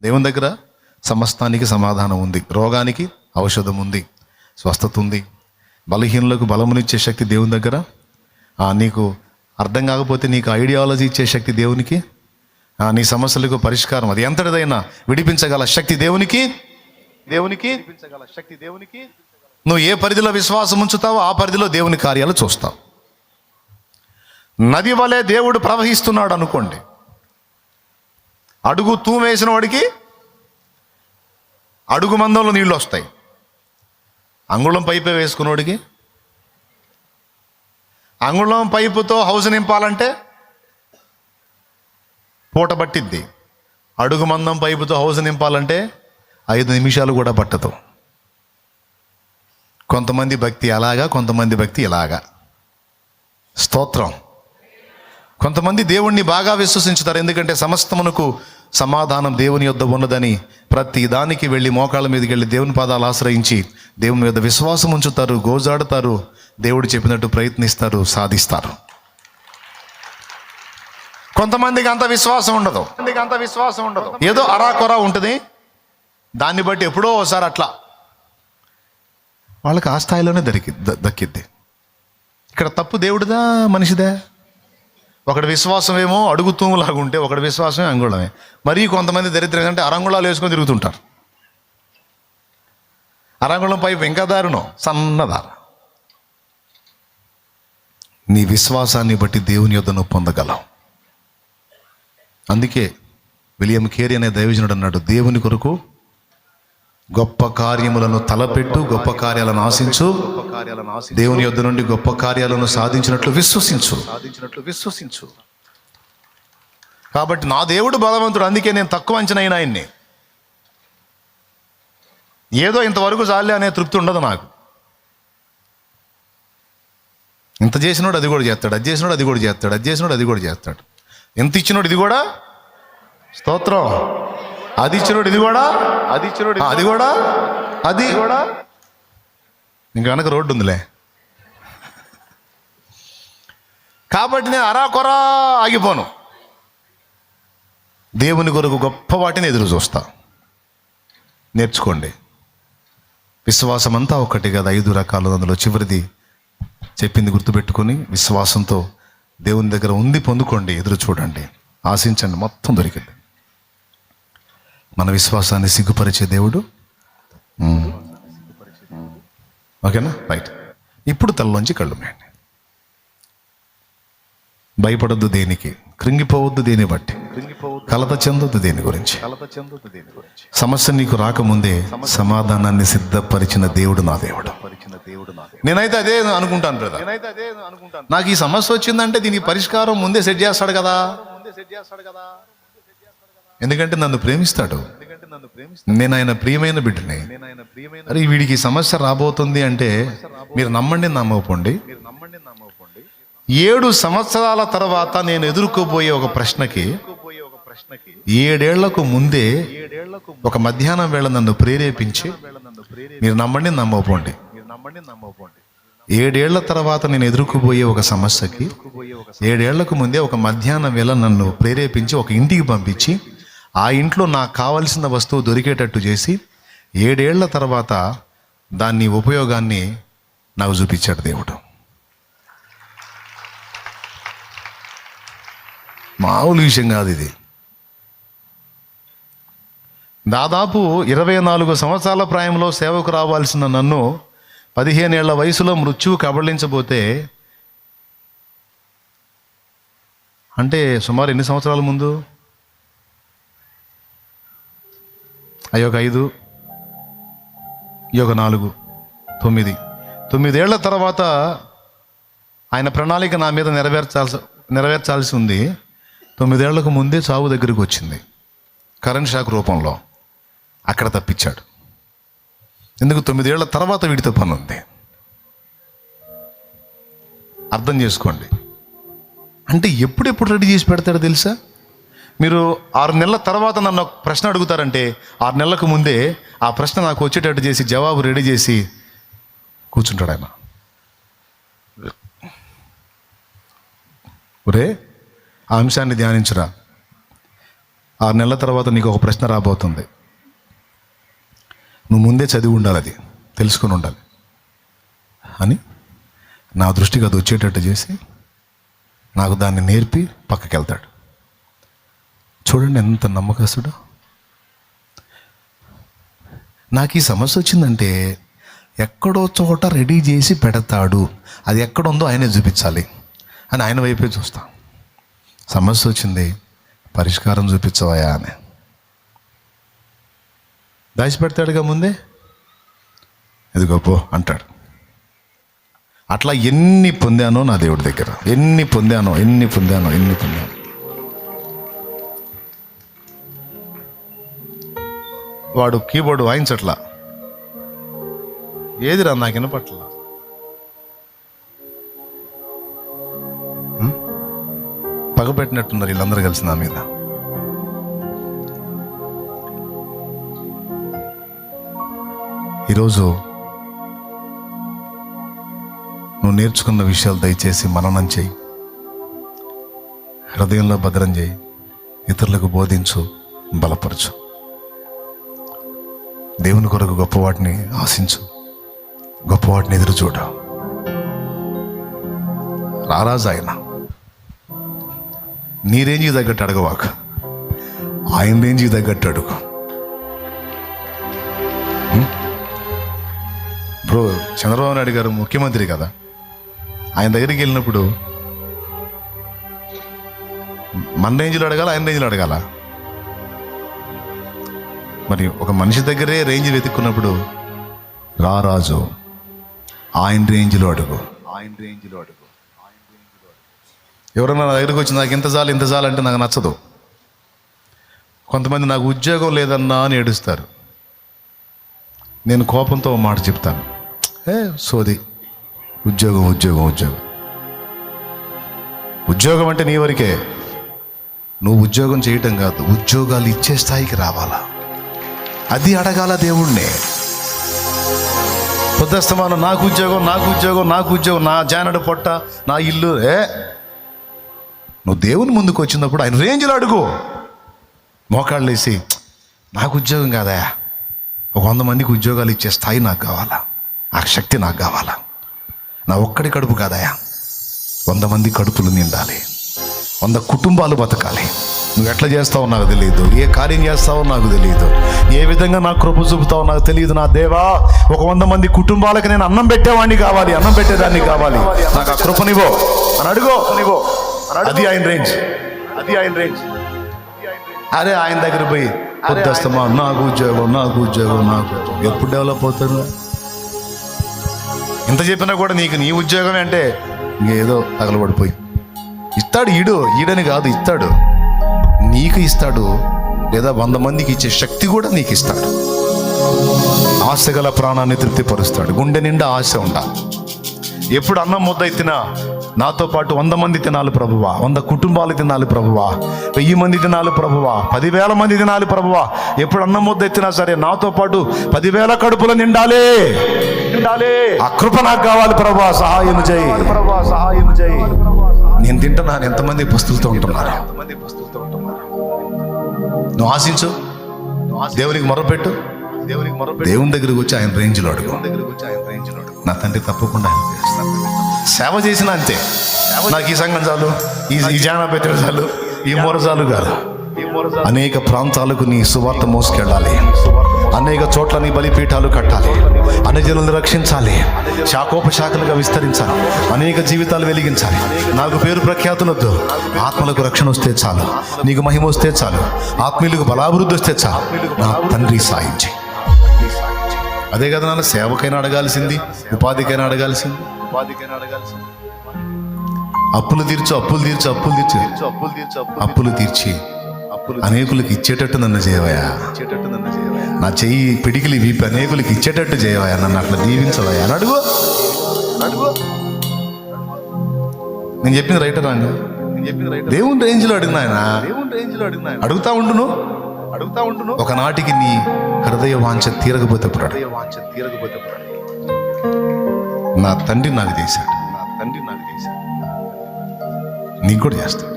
దేవుని దగ్గర సమస్తానికి సమాధానం ఉంది, రోగానికి ఔషధం ఉంది, స్వస్థత ఉంది, బలహీనులకు బలమునిచ్చే శక్తి దేవుని దగ్గర. నీకు అర్థం కాకపోతే నీకు ఐడియాలజీ ఇచ్చే శక్తి దేవునికి, నీ సమస్యలకు పరిష్కారం అది ఎంతటిదైనా విడిపించగల శక్తి దేవునికి. నువ్వు ఏ పరిధిలో విశ్వాసం ఉంచుతావో ఆ పరిధిలో దేవుని కార్యాలు చూస్తావు. నది వలె దేవుడు ప్రవహిస్తున్నాడు అనుకోండి, అడుగు తూమేసిన వాడికి అడుగు మందంలో నీళ్ళు వస్తాయి. అంగుళం పైపే వేసుకున్నోడికి అంగుళం పైపుతో హౌస్ నింపాలంటే పూట పట్టిద్ది. అడుగు మందం పైపుతో హౌస్ నింపాలంటే 5 నిమిషాలు కూడా పట్టదు. కొంతమంది భక్తి అలాగా, కొంతమంది భక్తి ఇలాగా. స్తోత్రం. కొంతమంది దేవుణ్ణి బాగా విశ్వసించుతారు, ఎందుకంటే సమస్తమునకు సమాధానం దేవుని యొద్ద ఉన్నదని ప్రతి దానికి వెళ్ళి మోకాళ్ళ మీదకి వెళ్ళి దేవుని పాదాలు ఆశ్రయించి దేవుని మీద విశ్వాసం ఉంచుతారు, గోజాడుతారు, దేవుడు చెప్పినట్టు ప్రయత్నిస్తారు, సాధిస్తారు. కొంతమందికి అంత విశ్వాసం ఉండదు, ఏదో అరాకొరా ఉంటుంది. దాన్ని బట్టి ఎప్పుడో ఒకసారి అట్లా వాళ్ళకి ఆ స్థాయిలోనే దక్కిద్ది. ఇక్కడ తప్పు దేవుడిదా మనిషిదా? ఒకటి విశ్వాసం ఏమో అడుగుతూలాగా ఉంటే ఒకటి విశ్వాసమే అంగుళమే. మరీ కొంతమంది దరిద్రం అంటే అరంగుళాలు వేసుకొని తిరుగుతుంటారు. అరంగుళం పైపు ఇంకా దారుణం, సన్నదారు. నీ విశ్వాసాన్ని బట్టి దేవుని యొద్ద నువ్వు పొందగలవు. అందుకే విలియం కేరీ అనే దైవజనుడు అన్నాడు, దేవుని కొరకు గొప్ప కార్యములను తలపెట్టు, గొప్ప కార్యాలను ఆశించు, దేవుని యొద్ద నుండి గొప్ప కార్యాలను సాధించినట్లు విశ్వసించు. కాబట్టి నా దేవుడు బలవంతుడు, అందుకే నేను తక్కువ అంచనా అయిన ఆయన్ని. ఏదో ఇంతవరకు చాలే అనే తృప్తి ఉండదు నాకు. ఇంత చేసినోడు అది కూడా చేస్తాడు, అది చేసినోడు అది కూడా చేస్తాడు, అది చేసినోడు అది కూడా చేస్తాడు. ఎంత ఇచ్చినోడు ఇది కూడా, స్తోత్రం. అది ఇచ్చినోడు ఇది కూడా, అది కూడా ఇంకా వెనక రోడ్డు ఉందిలే. కాబట్టి నేను అరాకొరా ఆగిపోను. దేవుని కొరకు గొప్ప వాటిని ఎదురు చూస్తా. నేర్చుకోండి. విశ్వాసం అంతా ఒకటి కదా, 5 రకాలు. అందులో చివరిది చెప్పింది గుర్తుపెట్టుకొని విశ్వాసంతో దేవుని దగ్గర ఉంది పొందుకోండి, ఎదురు చూడండి, ఆశించండి, మొత్తం దొరికింది. మన విశ్వాసాన్ని సిగ్గుపరిచే దేవుడు. ఓకేనా? రైట్. ఇప్పుడు తలలోంచి కళ్ళు మేయండి. భయపడొద్దు దేనికి, కృంగిపోవద్దు దేని బట్టి, కలత చెందొద్దు దేని గురించి. సమస్య నీకు రాకముందే సమాధానాన్ని సిద్ధపరిచిన దేవుడు నా దేవుడు. నేనైతే అదే అనుకుంటాను బ్రదర్. నాకు ఈ సమస్య వచ్చిందంటే దీనికి పరిష్కారం ముందే సెట్ చేస్తాడు కదా, ఎందుకంటే నన్ను ప్రేమిస్తాడు. నేను ఆయన ప్రియమైన బిడ్డని. అరే వీడికి సమస్య రాబోతుంది అంటే మీరు నమ్మండి నమ్మకపోండి, 7 సంవత్సరాల తర్వాత నేను ఎదుర్కోబోయే ఒక ప్రశ్నకి 7 ఏళ్లకు ముందే ఒక మధ్యాహ్నం వేళ నన్ను ప్రేరేపించి, మీరు నమ్మండి నమ్మకపోండి, 7 ఏళ్ల తర్వాత నేను ఎదుర్కోబోయే ఒక సమస్యకి 7 ఏళ్లకు ముందే ఒక మధ్యాహ్నం వేళ నన్ను ప్రేరేపించి ఒక ఇంటికి పంపించి ఆ ఇంట్లో నాకు కావలసిన వస్తువు దొరికేటట్టు చేసి 7 ఏళ్ల తర్వాత దాన్ని ఉపయోగాన్ని నాకు చూపించాడు దేవుడు. మామూలు విషయం కాదు ఇది. దాదాపు 24 సంవత్సరాల ప్రాయంలో సేవకు రావాల్సిన నన్ను 15 ఏళ్ల వయసులో మృత్యువు కబళించబోతే, అంటే సుమారు ఎన్ని సంవత్సరాల ముందు? అయ్యొక 5, ఈ ఒక 4, 9 ఏళ్ల తర్వాత ఆయన ప్రణాళిక నా మీద నెరవేర్చాల్సి ఉంది. 9 ఏళ్లకు ముందే చావు దగ్గరికి వచ్చింది, కరెంట్ షాక్ రూపంలో. అక్కడ తప్పించాడు. ఎందుకు? 9 ఏళ్ల తర్వాత వీడితో పని ఉంది. అర్థం చేసుకోండి. అంటే ఎప్పుడెప్పుడు రెడీ చేసి పెడతాడో తెలుసా? మీరు 6 నెలల తర్వాత నన్ను ఒక ప్రశ్న అడుగుతారంటే 6 నెలలకు ముందే ఆ ప్రశ్న నాకు వచ్చేటట్టు చేసి జవాబు రెడీ చేసి కూర్చుంటాడు ఆయన. ఒరే ఆ అంశాన్ని ధ్యానించురా. 6 నెలల తర్వాత నీకు ఒక ప్రశ్న రాబోతుంది. నువ్వు ముందే చదివి ఉండాలి, అది తెలుసుకొని ఉండాలి అని నా దృష్టికి అది వచ్చేటట్టు చేసి నాకు దాన్ని నేర్పి పక్కకి వెళ్తాడు. చూడండి ఎంత నమ్మకస్తుడు. నాకు ఈ సమస్య వచ్చిందంటే ఎక్కడో చోట రెడీ చేసి పెడతాడు, అది ఎక్కడుందో ఆయనే చూపించాలి అని ఆయన వైపే చూస్తా. సమస్య వచ్చింది, పరిష్కారం చూపించవయా అని దాచిపెడతాడుగా ముందే. ఇది గొప్ప అంటాడు. అట్లా ఎన్ని పొందానో నా దేవుడి దగ్గర, ఎన్ని పొందానో. వాడు కీబోర్డు వాయించట్లా, ఏదిరా నాకు వినపట్ల. పగపెట్టినట్టున్నారు వీళ్ళందరూ కలిసి నా మీద. ఈరోజు నువ్వు నేర్చుకున్న విషయాలు దయచేసి మననం చేయి, హృదయంలో భద్రం చేయి, ఇతరులకు బోధించు, బలపరచు. దేవుని కొరకు గొప్పవాటిని ఆశించు, గొప్పవాటిని ఎదురు చూడ. రారాజు ఆయన. నీ రేంజ్కి తగ్గట్టు అడగవాక, ఆయన రేంజ్కి తగ్గట్టు అడుగు. బ్రో, చంద్రబాబు నాయుడు గారు ముఖ్యమంత్రి కదా, ఆయన దగ్గరికి వెళ్ళినప్పుడు మన రేంజ్లో అడగాల, ఆయన రేంజ్లో అడగాల? మరి ఒక మనిషి దగ్గరే రేంజ్ వెతుక్కున్నప్పుడు రారాజు ఆయన రేంజ్లో అడుగు. ఎవరన్నా నా దగ్గరికి వచ్చి నాకు ఇంత చాలు అంటే నాకు నచ్చదు. కొంతమంది నాకు ఉద్యోగం లేదన్నా అని ఏడుస్తారు. నేను కోపంతో ఒక మాట చెప్తాను, సోది, ఉద్యోగం అంటే నీ వరకే. నువ్వు ఉద్యోగం చేయటం కాదు, ఉద్యోగాలు ఇచ్చే స్థాయికి రావాలా, అది అడగాల దేవుణ్ణి. పొద్దుస్తమానం నాకు ఉద్యోగం, నా జానడు పొట్ట, నా ఇల్లు. నువ్వు దేవుని ముందుకు వచ్చినప్పుడు ఆయన రేంజ్లో అడుగు. మోకాళ్ళు వేసి నాకు ఉద్యోగం కాదా, ఒక 100 మందికి ఉద్యోగాలు ఇచ్చే స్థాయి నాకు కావాలా, ఆ శక్తి నాకు కావాలా. నా ఒక్కడి కడుపు కాదయా, 100 మంది కడుపులు నిండాలి, 100 కుటుంబాలు బతకాలి. నువ్వు ఎట్లా చేస్తావో నాకు తెలియదు, ఏ కార్యం చేస్తావో నాకు తెలియదు, ఏ విధంగా నాకు కృప చూపుతావో నాకు తెలియదు. నా దేవా, ఒక 100 మంది కుటుంబాలకు నేను అన్నం పెట్టేవాడిని కావాలి, అన్నం పెట్టేదాన్ని కావాలి, నాకు ఆ కృపనివో అని అడుగో. అది ఆయన రేంజ్. అరే ఆయన దగ్గర పోయి పొద్దుస్తమా నాకు ఉద్యోగం ఎప్పుడు డెవలప్ అవుతాను? ఇంత చెప్పినా కూడా నీకు నీ ఉద్యోగమే అంటే ఇంకేదో తగలబడిపోయి ఇస్తాడు. ఈడని కాదు, ఇస్తాడు, నీకు ఇస్తాడు, లేదా 100 మందికి ఇచ్చే శక్తి కూడా నీకు ఇస్తాడు. ఆశ గల ప్రాణాన్ని తృప్తిపరుస్తాడు. గుండె నిండా ఆశ ఉండాలి. ఎప్పుడు అన్నం ముద్ద ఎత్తినా నాతో పాటు 100 మంది తినాలి ప్రభువా, 100 కుటుంబాలు తినాలి ప్రభువా, 1000 మంది తినాలి ప్రభువా, 10,000 మంది తినాలి ప్రభువా. ఎప్పుడు అన్నం ముద్ద ఎత్తినా సరే నాతో పాటు 10,000 కడుపులు నిండాలి. ఆ కృప నాకు కావాలి ప్రభువా, సహాయం చేయి. నేను తింటున్నాను, ఎంతమంది పస్తులతో ఉంటున్నారు. నువ్వు ఆశించు, దేవునికి మొరపెట్టు, దేవుని దగ్గరికి వచ్చి ఆయన రేంజ్లో అడుగు. నా తండ్రి తప్పకుండా హెల్ప్ చేస్తాను. సేవ చేసిన అంతే. నాకు ఈ సంఘం చాలు, ఈ జానా పెట్టడం చాలు, ఈ మూర చాలు కాదు. అనేక ప్రాంతాలకు నీ సువార్త మోసుకెళ్ళాలి, అనేక చోట్ల నీ బలిపీఠాలు కట్టాలి, అన్ని జనులను రక్షించాలి, శాఖోపశాఖలుగా విస్తరించాలి, అనేక జీవితాలు వెలిగించాలి. నాకు పేరు ప్రఖ్యాతులొద్దు, ఆత్మలకు రక్షణ వస్తే చాలు, నీకు మహిమ వస్తే చాలు, ఆత్మీయులకు బలాభివృద్ధి వస్తే చాలు. నా తండ్రి సాయించి. అదే కదా నాన్న, సేవకైనా అడగాల్సింది, ఉపాధికైనా అడగాల్సింది. అప్పులు తీర్చి అనేకులకు ఇచ్చేటట్టు నన్ను చేయవయా. నా చెయ్యి పిడికిలి వీపి అనేకులకు ఇచ్చేటట్టు చేయవయా, నన్ను అట్లా దీవించవయా అని అడుగు. నేను చెప్పింది రైటర్ అండి. దేవుని రేంజ్లో అడిగిన ఆయన అడుగుతా ఉండును. ఒకనాటికి నీ హృదయ వాంఛ తీరకపోతే నా తండ్రి నాకు చేశాడు, నీకు కూడా చేస్తాడు.